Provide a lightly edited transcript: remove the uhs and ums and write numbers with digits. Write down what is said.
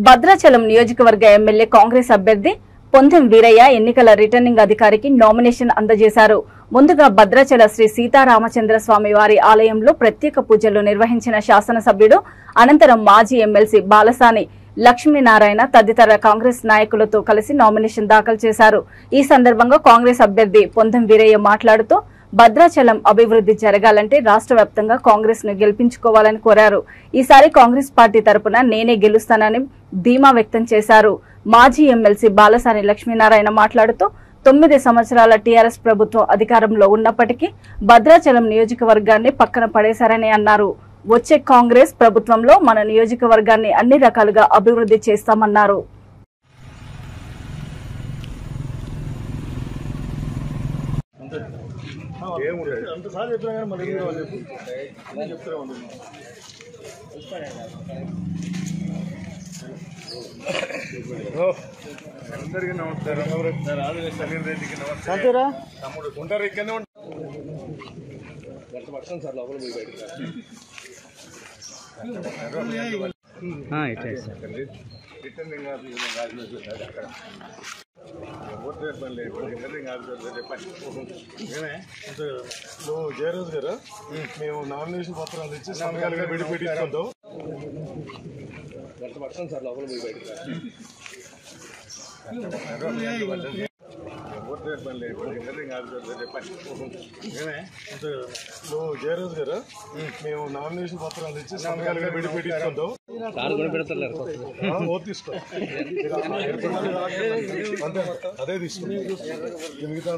భద్రాచలం నియోజకవర్గ ఎమ్మెల్యే కాంగ్రెస్ అభ్యర్థి పొందెం వీరయ్య ఎన్నికల రిటర్నింగ్ అధికారికి నామినేషన్ అందజేశారు. ముందుగా భద్రాచల శ్రీ సీతారామచంద్ర స్వామి వారి ఆలయంలో ప్రత్యేక పూజలు నిర్వహించిన శాసనసభ్యుడు అనంతరం మాజీ ఎమ్మెల్సీ బాలసాని లక్ష్మీనారాయణ తదితర కాంగ్రెస్ నాయకులతో కలిసి నామినేషన్ దాఖలు చేశారు. ఈ సందర్భంగా కాంగ్రెస్ అభ్యర్థి పొందెం వీరయ్య మాట్లాడుతూ భద్రాచలం అభివృద్ధి జరగాలంటే రాష్ట్ర వ్యాప్తంగా కాంగ్రెస్ ను గెలిపించుకోవాలని కోరారు. ఈసారి కాంగ్రెస్ పార్టీ తరపున నేనే గెలుస్తానని ధీమా వ్యక్తం చేశారు. మాజీ ఎమ్మెల్సీ బాలసాని లక్ష్మీనారాయణ మాట్లాడుతూ 9 సంవత్సరాల టీఆర్ఎస్ ప్రభుత్వం అధికారంలో ఉన్నప్పటికీ భద్రాచలం నియోజకవర్గాన్ని పక్కన పడేశారని అన్నారు. వచ్చే కాంగ్రెస్ ప్రభుత్వంలో మన నియోజకవర్గాన్ని అన్ని రకాలుగా అభివృద్ధి చేస్తామన్నారు. అందరికీ నమస్కారం. సలీం రెడ్డికి నమస్కారం. తమ్ముడు ఉంటారు ఇక్కడనే పడుతుంది సార్ లోపల పోయి బయట రిటర్నింగ్ అక్కడ ఓటు పని లేదు. రిటర్నింగ్ నువ్వు జయరాజు గారు మేము నామినేషన్ పత్రాలు ఇచ్చి సంఘాలుగా పెట్టించుకుంటాం. పడుతుంది సార్ లోపల పోయి బయట ఓటు పని లేదు. రిటర్నింగ్ నువ్వు జయరాజు గారు మేము నామినేషన్ పత్రాలు ఇచ్చి సంఘాలుగా పెట్టించుకుంటాం. తీసుకో అదే తీసుకుంటాం. మిగతా